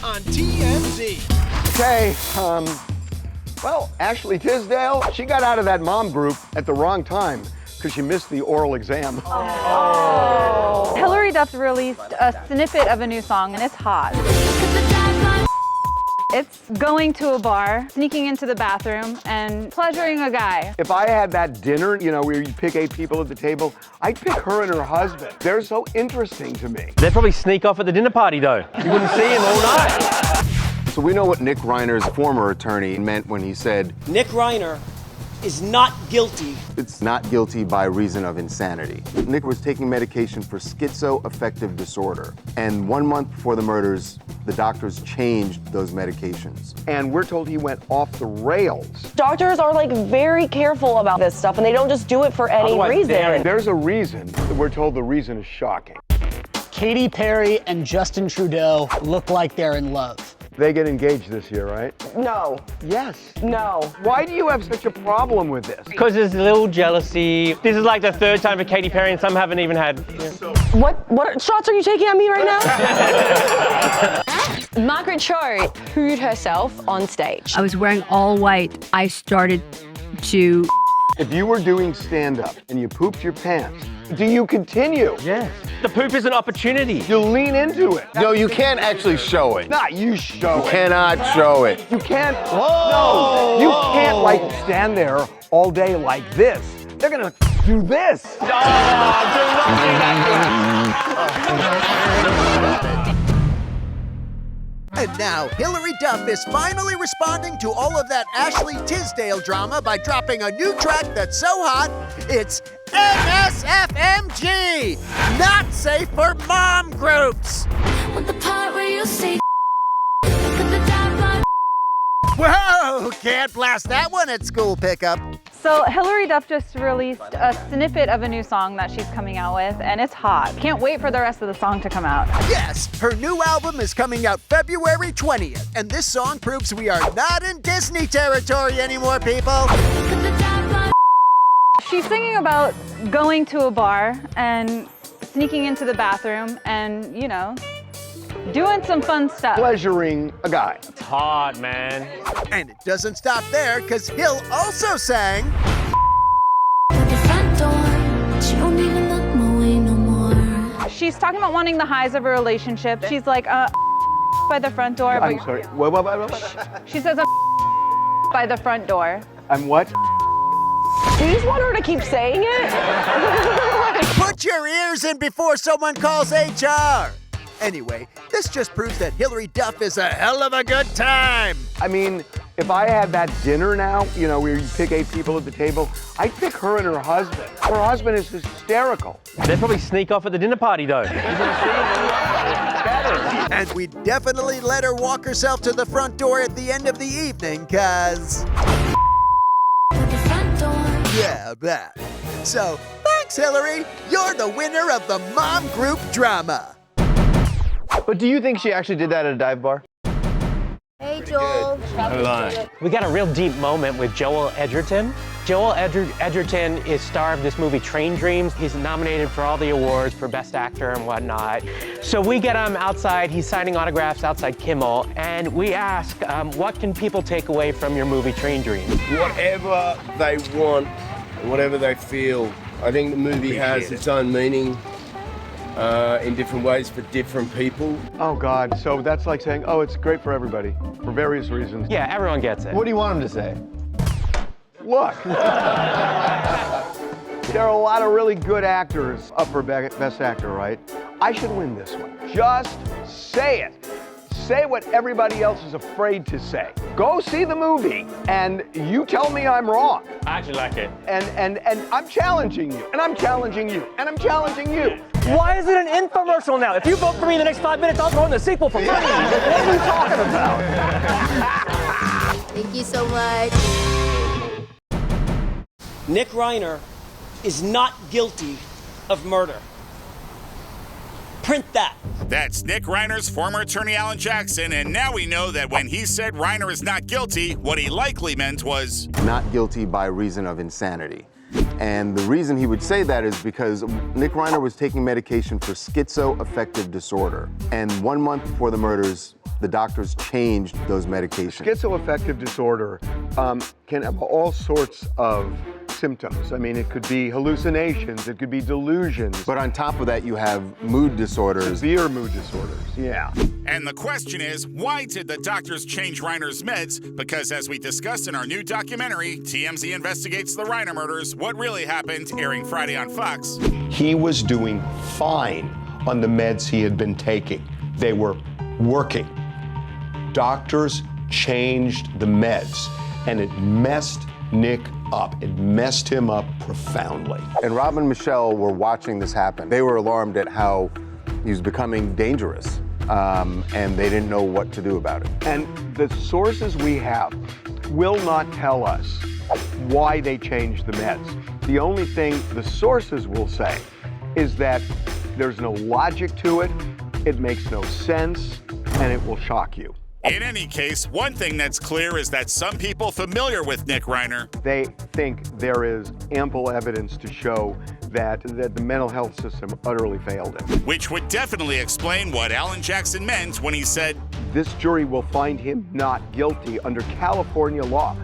on TMZ. Okay, well, Ashley Tisdale, she got out of that mom group at the wrong time because she missed the oral exam. Oh. Hillary Duff released a snippet of a new song, and it's hot. It's going to a bar, sneaking into the bathroom, and pleasuring a guy. If I had that dinner, you know, where you pick 8 people at the table, I'd pick her and her husband. They're so interesting to me. They'd probably sneak off at the dinner party, though. You wouldn't see him all night. So we know what Nick Reiner's former attorney meant when he said, Nick Reiner is not guilty. It's not guilty by reason of insanity. Nick was taking medication for schizoaffective disorder. And 1 month before the murders, the doctors changed those medications. And we're told he went off the rails. Doctors are like very careful about this stuff, and they don't just do it for any reason. There's a reason. We're told the reason is shocking. Katy Perry and Justin Trudeau look like they're in love. They get engaged this year, right? No. Yes. No. Why do you have such a problem with this? Because there's a little jealousy. This is like the 3rd time for Katy Perry, and some haven't even had. What shots are you taking at me right now? Margaret Cho pooed herself on stage. I was wearing all white. I started to... If you were doing stand-up and you pooped your pants, do you continue? Yes. The poop is an opportunity. You lean into it. no, you can't actually show it. Not you show it. You cannot show it. You can't. No, you can't like stand there all day like this. They're gonna do this. And now, Hillary Duff is finally responding to all of that Ashley Tisdale drama by dropping a new track that's so hot, it's NSFMG! Not safe for mom groups! The part where you say Whoa! Can't blast that one at school pickup. So Hillary Duff just released a snippet of a new song that she's coming out with, and it's hot. Can't wait for the rest of the song to come out. Yes, her new album is coming out February 20th, and this song proves we are not in Disney territory anymore, people. She's singing about going to a bar and sneaking into the bathroom and, you know, doing some fun stuff. Pleasuring a guy. It's hot, man. And it doesn't stop there, because Hill also sang... She's talking about wanting the highs of a relationship. She's like, by the front door. I'm sorry. What? She says, by the front door. I'm what? Do you just want her to keep saying it? Put your ears in before someone calls HR! Anyway, this just proves that Hillary Duff is a hell of a good time! I mean, if I had that dinner now, you know, where you pick 8 people at the table, I'd pick her and her husband. Her husband is hysterical. They'd probably sneak off at the dinner party, though. And we definitely let her walk herself to the front door at the end of the evening, cause... Yeah, that. So, thanks, Hillary! You're the winner of the mom group drama! But do you think she actually did that at a dive bar? Hey, Joel. We got a real deep moment with Joel Edgerton. Joel Edgerton is star of this movie, Train Dreams. He's nominated for all the awards for Best Actor and whatnot. So we get him outside, he's signing autographs outside Kimmel, and we ask, what can people take away from your movie, Train Dreams? Whatever they want, whatever they feel. I think the movie has its own meaning in different ways for different people. Oh, God. So that's like saying, oh, it's great for everybody, for various reasons. Yeah, everyone gets it. What do you want him to say? Look. There are a lot of really good actors up for Best Actor, right? I should win this one. Just say it. Say what everybody else is afraid to say. Go see the movie, and you tell me I'm wrong. I actually like it. And I'm challenging you, and I'm challenging you, and I'm challenging you. Why is it an infomercial now? If you vote for me in the next 5 minutes, I'll throw in the sequel for free. What are you talking about? Thank you so much. Nick Reiner is not guilty of murder. Print that. That's Nick Reiner's former attorney Alan Jackson, and now we know that when he said Reiner is not guilty, what he likely meant was... Not guilty by reason of insanity. And the reason he would say that is because Nick Reiner was taking medication for schizoaffective disorder. And 1 month before the murders, the doctors changed those medications. Schizoaffective disorder can have all sorts of symptoms. I mean, it could be hallucinations, it could be delusions. But on top of that, you have mood disorders. Severe mood disorders, yeah. And the question is, why did the doctors change Reiner's meds? Because as we discussed in our new documentary, TMZ Investigates the Reiner Murders, What Really Happened, airing Friday on Fox. He was doing fine on the meds he had been taking. They were working. Doctors changed the meds, and it messed Nick up. It messed him up profoundly. And Rob and Michelle were watching this happen. They were alarmed at how he was becoming dangerous, and they didn't know what to do about it. And the sources we have will not tell us why they changed the meds. The only thing the sources will say is that there's no logic to it, it makes no sense, and it will shock you. In any case, one thing that's clear is that some people familiar with Nick Reiner, they think there is ample evidence to show that the mental health system utterly failed him. Which would definitely explain what Alan Jackson meant when he said, "This jury will find him not guilty under California law."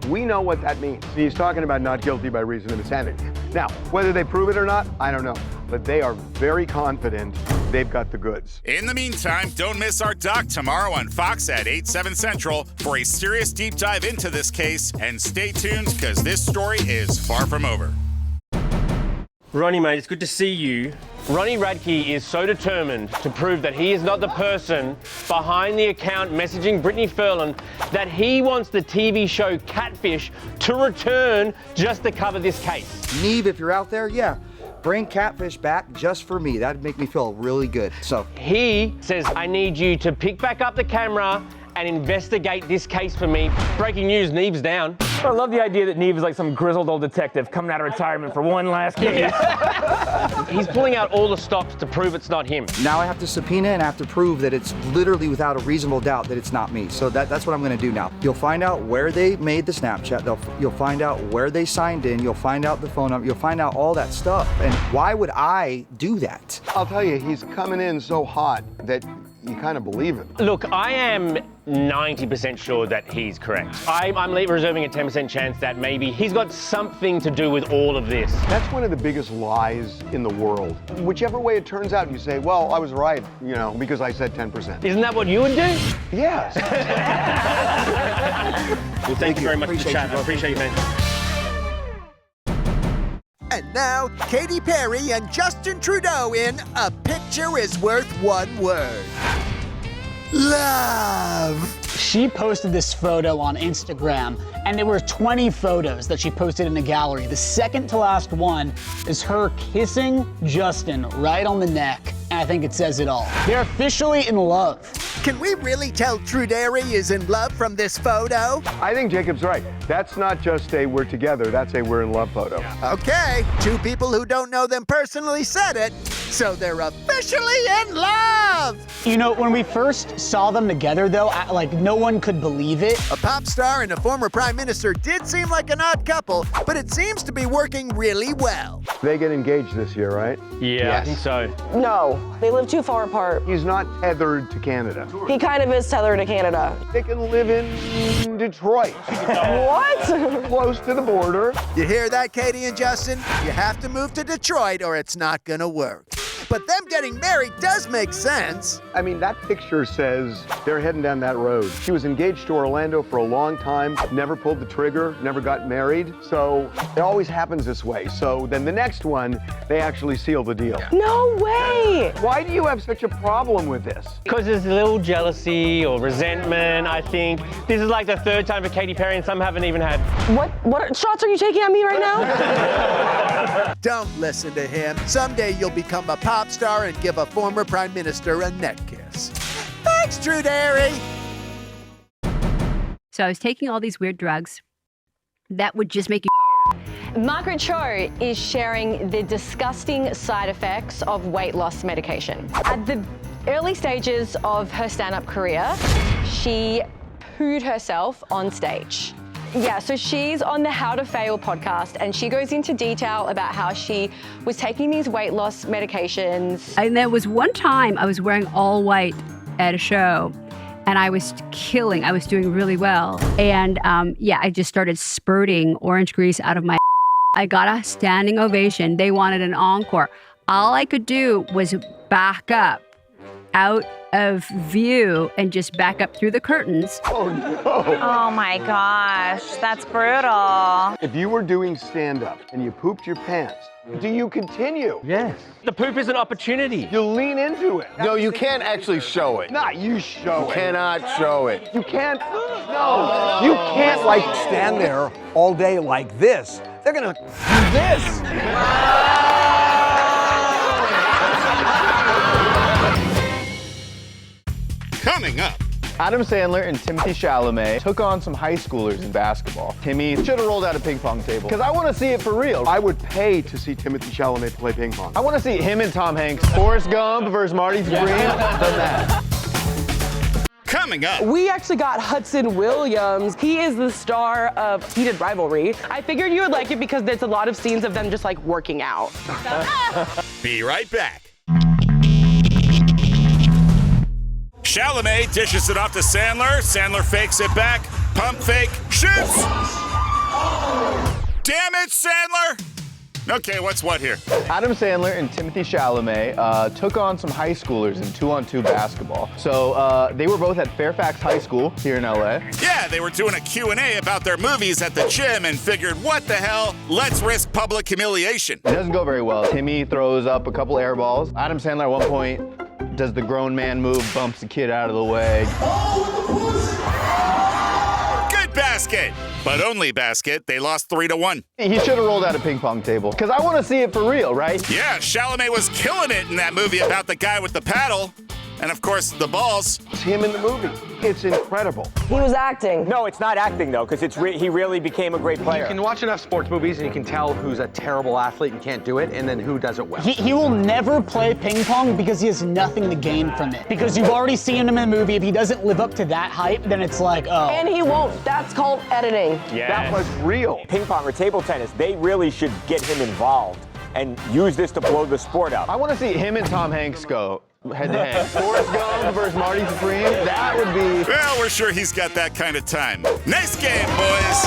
We know what that means. He's talking about not guilty by reason of insanity. Now, whether they prove it or not, I don't know. But they are very confident they've got the goods. In the meantime, don't miss our doc tomorrow on Fox at 8/7 Central for a serious deep dive into this case. And stay tuned, because this story is far from over. Ronnie, mate, it's good to see you. Ronnie Radke is so determined to prove that he is not the person behind the account messaging Brittany Furlan that he wants the TV show Catfish to return just to cover this case. Nev, if you're out there, yeah, bring Catfish back just for me. That'd make me feel really good. So he says, I need you to pick back up the camera and investigate this case for me. Breaking news, Nev's down. I love the idea that Nev is like some grizzled old detective coming out of retirement for one last case. He's pulling out all the stops to prove it's not him. Now I have to subpoena and I have to prove that it's literally without a reasonable doubt that it's not me. So that's what I'm gonna do now. You'll find out where they made the Snapchat. You'll find out where they signed in. You'll find out the phone number. You'll find out all that stuff. And why would I do that? I'll tell you, he's coming in so hot that you kind of believe him. Look, I am 90% sure that he's correct. I'm reserving a 10% chance that maybe he's got something to do with all of this. That's one of the biggest lies in the world. Whichever way it turns out, you say, well, I was right, you know, because I said 10%. Isn't that what you would do? Yes. Well, thank you very much for the chat. I appreciate you, man. And now, Katy Perry and Justin Trudeau in A Picture is Worth One Word. Love. She posted this photo on Instagram, and there were 20 photos that she posted in the gallery. The second to last one is her kissing Justin right on the neck, and I think it says it all. They're officially in love. Can we really tell Trudeau is in love from this photo? I think Jacob's right. That's not just a we're together, that's a we're in love photo. Okay, two people who don't know them personally said it, so they're officially in love! You know, when we first saw them together, though, no one could believe it. A pop star and a former prime minister did seem like an odd couple, but it seems to be working really well. They get engaged this year, right? Yeah, yes. I think so. No, they live too far apart. He's not tethered to Canada. He kind of is tethered to Canada. They can live in Detroit. What? Close to the border. You hear that, Katy and Justin? You have to move to Detroit or it's not gonna work. But them getting married does make sense. I mean, that picture says they're heading down that road. She was engaged to Orlando for a long time, never pulled the trigger, never got married. So it always happens this way. So then the next one, they actually seal the deal. No way! Why do you have such a problem with this? Because there's a little jealousy or resentment, I think. This is like the third time for Katy Perry and some haven't even had. What shots are you taking at me right now? Don't listen to him. Someday you'll become a pop star and give a former prime minister a neck kiss. Thanks, Trudeau. So I was taking all these weird drugs that would just make you. Margaret Cho is sharing the disgusting side effects of weight loss medication. At the early stages of her stand-up career, she pooed herself on stage. Yeah, so she's on the How to Fail podcast, and she goes into detail about how she was taking these weight loss medications. And there was one time I was wearing all white at a show, and I was killing. I was doing really well. And I just started spurting orange grease out of my. I got a standing ovation. They wanted an encore. All I could do was back up out of view and just back up through the curtains. Oh no! Oh my gosh, that's brutal. If you were doing stand-up and you pooped your pants, do you continue? Yes. The poop is an opportunity. You lean into it. No, you can't actually show it. Not you show You it. cannot show it. You can't. No. You can't like stand there all day like this. They're gonna do this. Coming up. Adam Sandler and Timothée Chalamet took on some high schoolers in basketball. Timmy should have rolled out a ping pong table. Because I want to see it for real. I would pay to see Timothée Chalamet play ping pong. I want to see him and Tom Hanks. Forrest Gump versus Marty Supreme. Done that. Coming up. We actually got Hudson Williams. He is the star of Heated Rivalry. I figured you would like it because there's a lot of scenes of them just like working out. Be right back. Chalamet dishes it off to Sandler. Sandler fakes it back. Pump fake. Shoots! Damn it, Sandler! Okay, what's what here? Adam Sandler and Timothée Chalamet took on some high schoolers in 2-on-2 basketball. So they were both at Fairfax High School here in LA. Yeah, they were doing a Q&A about their movies at the gym and figured, what the hell? Let's risk public humiliation. It doesn't go very well. Timmy throws up a couple air balls. Adam Sandler at one point does the grown man move, bumps the kid out of the way. Good basket, but only basket. They lost 3-1. He should have rolled out a ping pong table, because I want to see it for real, right? Yeah, Chalamet was killing it in that movie about the guy with the paddle. And of course, the balls. It's him in the movie. It's incredible. He was acting. No, it's not acting though, because he really became a great player. You can watch enough sports movies and you can tell who's a terrible athlete and can't do it, and then who does it well. He will never play ping pong because he has nothing to gain from it. Because you've already seen him in the movie. If he doesn't live up to that hype, then it's like, oh. And he won't. That's called editing. Yeah. That was real. Ping pong or table tennis, they really should get him involved and use this to blow the sport up. I want to see him and Tom Hanks go head-to-head. Forrest Gump versus Marty Supreme, that would be... Well, we're sure he's got that kind of time. Nice game, boys.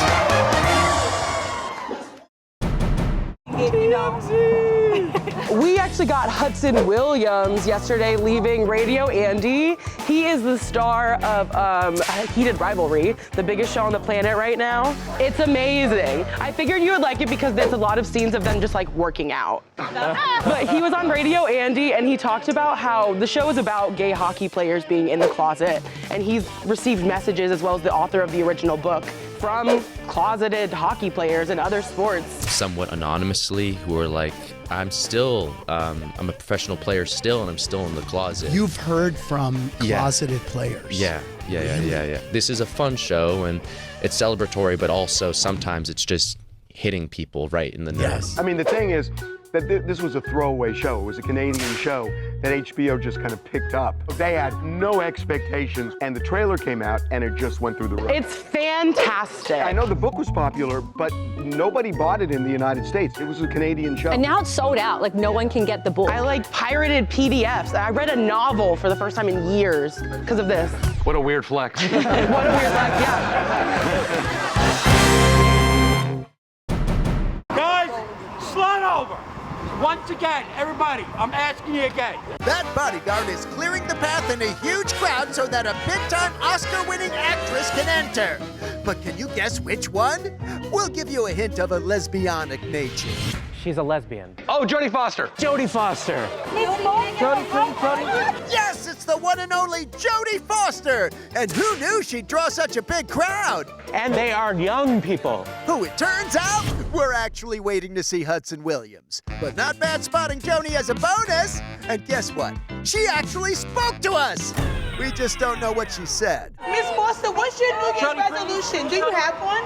We actually got Hudson Williams yesterday leaving Radio Andy. He is the star of Heated Rivalry, the biggest show on the planet right now. It's amazing. I figured you would like it because there's a lot of scenes of them just like working out. But he was on Radio Andy and he talked about how the show is about gay hockey players being in the closet. And he's received messages, as well as the author of the original book, from closeted hockey players in other sports. Somewhat anonymously, who are like, I'm a professional player still, and I'm still in the closet. You've heard from closeted players. Yeah. This is a fun show, and it's celebratory, but also sometimes it's just hitting people right in the nose. I mean, the thing is that this was a throwaway show. It was a Canadian show that HBO just kind of picked up. They had no expectations, and the trailer came out, and it just went through the roof. It's fantastic. I know the book was popular, but nobody bought it in the United States. It was a Canadian show. And now it's sold out. Like, no one can get the book. I like pirated PDFs. I read a novel for the first time in years because of this. What a weird flex. What a weird flex, yeah. Guys, slide over. Once again, everybody, I'm asking you again. That bodyguard is clearing the path in a huge crowd so that a big-time Oscar-winning actress can enter. But can you guess which one? We'll give you a hint of a lesbianic nature. She's a lesbian. Oh, Jodie Foster. Jodie Foster. Jodie. Yes, it's the one and only Jodie Foster. And who knew she'd draw such a big crowd? And they are young people. Who it turns out, we're actually waiting to see Hudson Williams. But not bad spotting Joni as a bonus. And guess what? She actually spoke to us. We just don't know what she said. Miss Foster, what's your New Year's resolution? Do you have one?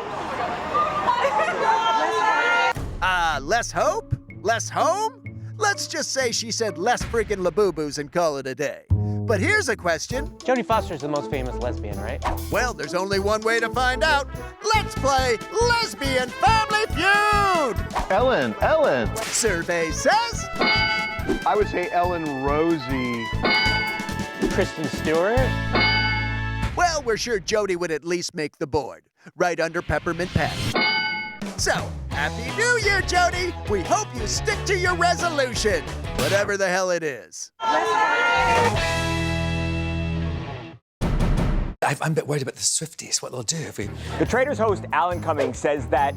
Less hope? Less home? Let's just say she said less freaking laboobos and call it a day. But here's a question. Jodie Foster's the most famous lesbian, right? Well, there's only one way to find out. Let's play Lesbian Family Feud! Ellen. Survey says... I would say Ellen Rosie. Kristen Stewart. Well, we're sure Jodie would at least make the board, right under Peppermint Patty. So, Happy New Year, Jodie! We hope you stick to your resolution, whatever the hell it is. I'm a bit worried about the Swifties, what they'll do if we... The Traitors host, Alan Cummings, says that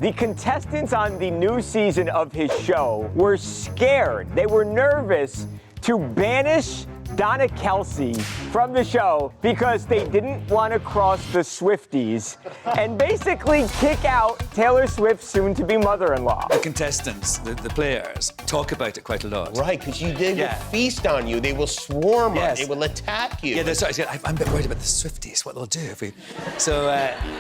the contestants on the new season of his show were scared. They were nervous to banish Donna Kelsey from the show because they didn't want to cross the Swifties and basically kick out Taylor Swift's soon-to-be mother-in-law. The contestants, the players, talk about it quite a lot. Right, because they will feast on you. They will swarm on you. They will attack you. Yeah, that's right. I'm a bit worried about the Swifties, what they'll do if we... So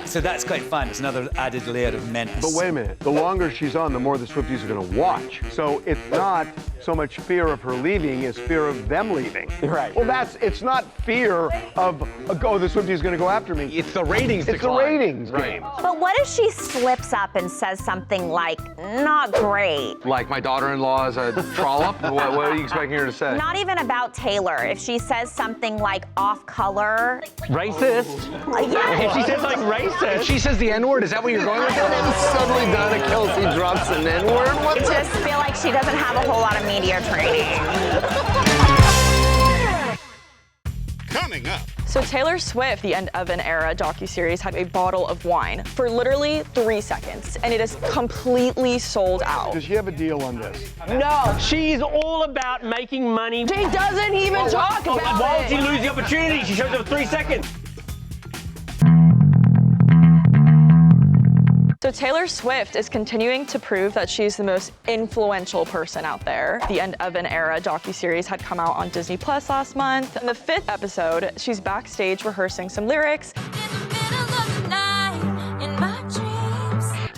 that's quite fun. It's another added layer of menace. But wait a minute. The longer she's on, the more the Swifties are going to watch. So it's not so much fear of her leaving as fear of them leaving. Right. Well, it's not fear of, the Swifties going to go after me. It's the ratings It's decline. the ratings game. But what if she slips up and says something like, not great? Like my daughter-in-law is a trollop? what are you expecting her to say? Not even about Taylor. If she says something like off-color. Racist? Yeah. If she says like racist. If she says the N-word, is that what you're going with? And then suddenly Donna Kelsey drops an N-word? I just feel like she doesn't have a whole lot of media training. Coming up. So Taylor Swift, the End of an Era docuseries, had a bottle of wine for literally 3 seconds, and it is completely sold out. Does she have a deal on this? No. She's all about making money. She doesn't even talk about it. Why would she lose the opportunity? She shows up 3 seconds. So Taylor Swift is continuing to prove that she's the most influential person out there. The End of an Era docuseries had come out on Disney Plus last month. In the 5th episode, she's backstage rehearsing some lyrics.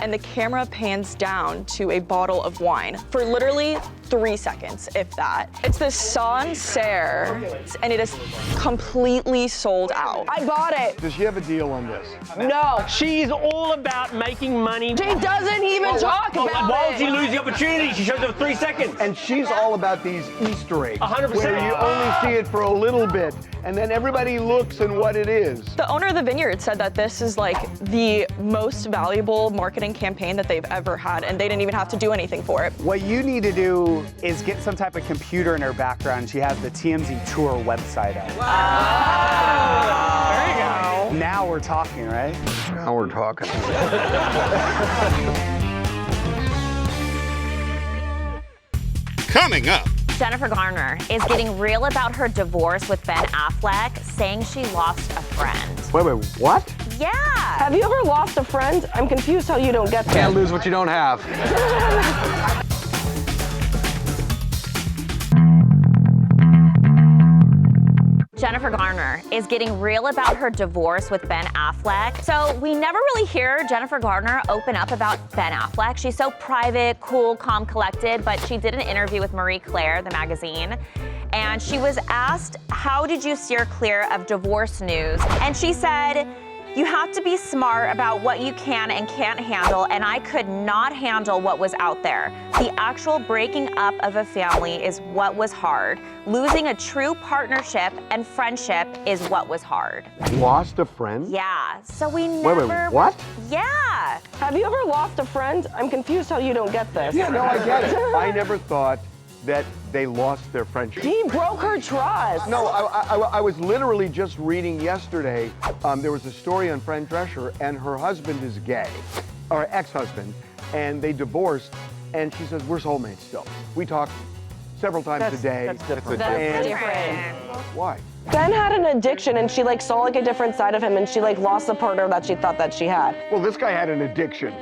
And the camera pans down to a bottle of wine for literally 3 seconds, if that. It's the Sancerre, and it is completely sold out. I bought it. Does she have a deal on this? No. She's all about making money. She doesn't even talk about it. Why would she lose the opportunity? She shows up 3 seconds. And she's all about these Easter eggs. 100%. Where you only see it for a little bit, and then everybody looks and what it is. The owner of the vineyard said that this is like the most valuable marketing campaign that they've ever had, and they didn't even have to do anything for it. What you need to do is get some type of computer in her background. She has the TMZ tour website up. Wow. There you go. Now we're talking, right? Now we're talking. Coming up. Jennifer Garner is getting real about her divorce with Ben Affleck, saying she lost a friend. Wait, what? Yeah. Have you ever lost a friend? I'm confused how you don't get that. Can't lose what you don't have. Jennifer Garner is getting real about her divorce with Ben Affleck. So we never really hear Jennifer Garner open up about Ben Affleck. She's so private, cool, calm, collected, but she did an interview with Marie Claire, the magazine, and she was asked, how did you steer clear of divorce news? And she said, you have to be smart about what you can and can't handle, and I could not handle what was out there. The actual breaking up of a family is what was hard. Losing a true partnership and friendship is what was hard. Lost a friend? Yeah, so we never... Wait, what? Yeah. Have you ever lost a friend? I'm confused how you don't get this. Yeah, no, I get it. I never thought that they lost their friendship. He broke her trust. No, I was literally just reading yesterday, there was a story on Fran Drescher, and her husband is gay, or ex-husband, and they divorced, and she says, we're soulmates still. We talk several times a day. That's different. And- Why? Ben had an addiction, and she saw a different side of him, and she lost the partner that she thought that she had. Well, this guy had an addiction.